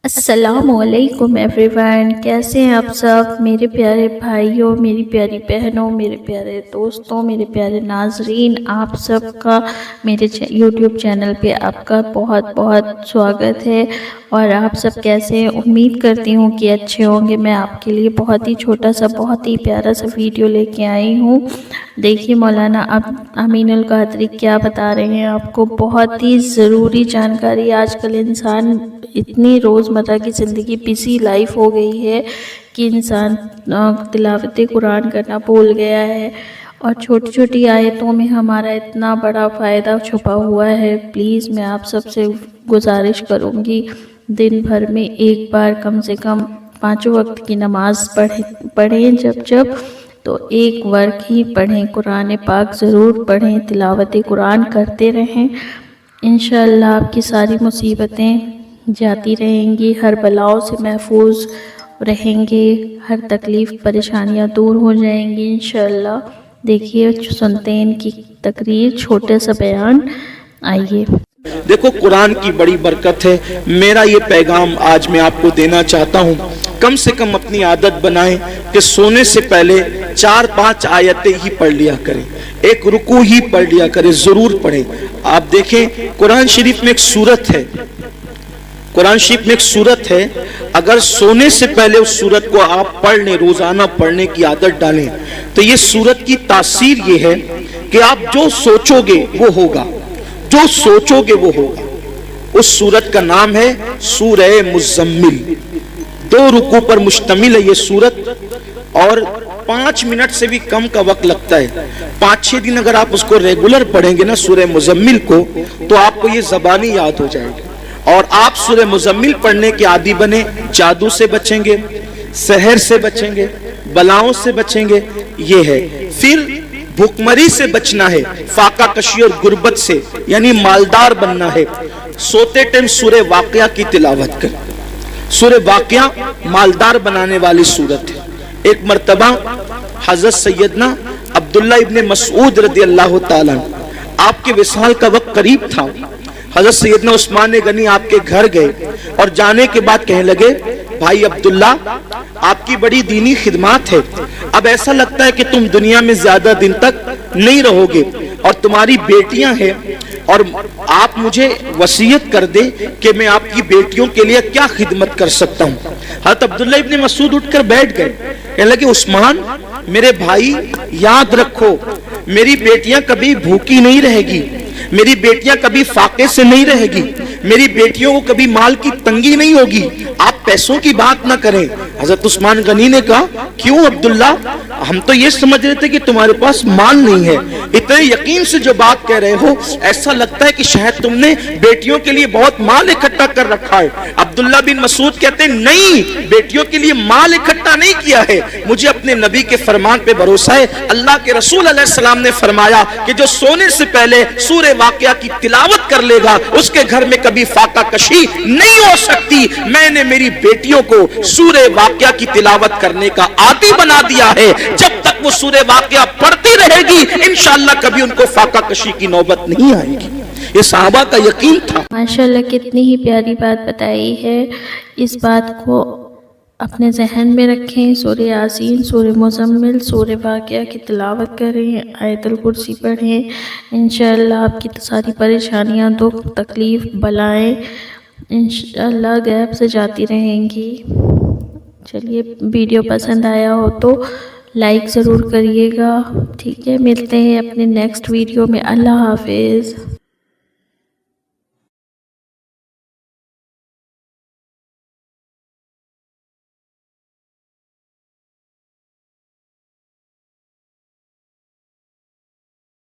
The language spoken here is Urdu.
السلام علیکم ایوری ون، کیسے ہیں آپ سب میرے پیارے بھائیوں، میری پیاری بہنوں، میرے پیارے دوستوں، میرے پیارے ناظرین، آپ سب کا میرے یوٹیوب چینل پہ آپ کا بہت بہت سواگت ہے۔ اور آپ سب کیسے ہیں؟ امید کرتی ہوں کہ اچھے ہوں گے۔ میں آپ کے لیے بہت ہی چھوٹا سا بہت ہی پیارا سا ویڈیو لے کے آئی ہوں۔ دیکھیے مولانا امین القادری کیا بتا رہے ہیں آپ کو، بہت ہی ضروری جانکاری۔ آج کل انسان اتنی روزمرہ کی زندگی بزی لائف ہو گئی ہے کہ انسان تلاوت قرآن کرنا بھول گیا ہے، اور چھوٹی چھوٹی آیتوں میں ہمارا اتنا بڑا فائدہ چھپا ہوا ہے۔ پلیز میں آپ سب سے گزارش کروں گی، دن بھر میں ایک بار کم سے کم 5 وقت کی نماز پڑھیں، جب تو ایک ورق ہی پڑھیں، قرآن پاک ضرور پڑھیں، تلاوت قرآن کرتے رہیں۔ انشاءاللہ آپ کی ساری مصیبتیں جاتی رہیں گی، ہر بلاؤں سے محفوظ رہیں گے، ہر تکلیف پریشانیاں دور ہو جائیں گی انشاءاللہ۔ دیکھیے سنتے ہیں ان کی تقریر، چھوٹے سا بیان، آئیے۔ دیکھو قرآن کی بڑی برکت ہے۔ میرا یہ پیغام آج میں آپ کو دینا چاہتا ہوں، کم سے کم اپنی عادت بنائیں کہ سونے سے پہلے 4-5 آیتیں ہی پڑھ لیا کریں، ایک رکوع ہی پڑھ لیا کریں، ضرور پڑھیں۔ آپ دیکھیں قرآن شریف میں ایک سورت ہے، قرآن شریف میں ایک سورت ہے، اگر سونے سے پہلے اس سورت کو آپ پڑھ لیں، روزانہ پڑھنے کی عادت ڈالیں، تو یہ سورت کی تاثیر یہ ہے کہ آپ جو سوچو گے وہ ہوگا، جو سوچو گے وہ ہوگا۔ اس سورت کا نام ہے سورہ مزمل، 2 رکوع پر مشتمل ہے یہ سورت، اور 5 منٹ سے بھی کم کا وقت لگتا ہے۔ 5-6 دن اگر آپ اس کو ریگولر پڑھیں گے نا سورہ مزمل کو، تو آپ کو یہ زبانی یاد ہو جائے گی، اور آپ سورہ مزمل پڑھنے کے عادی بنے، جادو سے بچیں گے، سحر سے بچیں گے، بلاؤں سے بچیں گے، یہ ہے۔ پھر بھوکمری سے بچنا ہے، فاقہ کشی اور غربت سے، یعنی مالدار بننا ہے۔ سوتے ٹائم سورہ واقعہ کی تلاوت کر، سورہ واقعہ مالدار بنانے والی سورت ہے۔ ایک مرتبہ حضرت سیدنا عبداللہ ابن مسعود رضی اللہ تعالیٰ، آپ کے وصال کا وقت قریب تھا، حضرت سیدنا عثمان غنی آپ کے گھر گئے، اور جانے کے بعد کہنے لگے، بھائی عبداللہ آپ کی بڑی دینی خدمات ہے، اب ایسا لگتا ہے کہ تم دنیا میں زیادہ دن تک نہیں رہو گے، اور تمہاری بیٹیاں ہیں، اور آپ مجھے وصیت کر دیں کہ میں آپ کی بیٹیوں کے لیے کیا خدمت کر سکتا ہوں۔ حضرت عبداللہ ابن مسعود اٹھ کر بیٹھ گئے، کہنے لگے عثمان میرے بھائی یاد رکھو، میری بیٹیاں کبھی بھوکی نہیں رہے گی، میری بیٹیاں کبھی فاقے سے نہیں رہے گی، میری بیٹیوں کو کبھی مال کی تنگی نہیں ہوگی، آپ پیسوں کی بات نہ کریں۔ حضرت عثمان غنی نے کہا کیوں عبداللہ، ہم تو یہ سمجھ رہے تھے کہ تمہارے پاس مال نہیں ہے، اتنے یقین سے جو بات کہہ رہے ہو ایسا لگتا ہے کہ شاید تم نے بیٹیوں کے لیے بہت مال اکٹھا کر رکھا ہے۔ عبداللہ بن مسعود کہتے ہیں نہیں، بیٹیوں کے لیے مال اکٹھا نہیں کیا ہے، مجھے اپنے نبی کے فرمان پہ بھروسہ ہے۔ اللہ کے رسول علیہ السلام نے فرمایا کہ جو سونے سے پہلے سورہ واقعہ کی تلاوت کر لے گا اس کے گھر میں کبھی فاقہ کشی نہیں ہو سکتی۔ میں نے میری بیٹیوں کو سورہ واقعہ کی تلاوت کرنے کا عادی بنا دیا ہے، جب تک وہ سورہ واقعہ پڑھتی رہے گی انشاءاللہ کبھی ان کو فاقہ کشی کی نوبت نہیں آئے گی۔ یہ صحابہ کا یقین تھا۔ ماشاءاللہ کتنی ہی پیاری بات بتائی ہے، اس بات کو اپنے ذہن میں رکھیں۔ سورہ یاسین، سورہ مزمل، سورہ واقعہ کی تلاوت کریں، آیت الکرسی پڑھیں، انشاءاللہ آپ کی ساری پریشانیاں، دکھ، تکلیف، بلائیں انشاءاللہ غیب سے جاتی رہیں گی۔ چلیے ویڈیو پسند آیا ہو تو لائک ضرور کریے گا، ٹھیک ہے؟ ملتے ہیں اپنے نیکسٹ ویڈیو میں، اللہ حافظ۔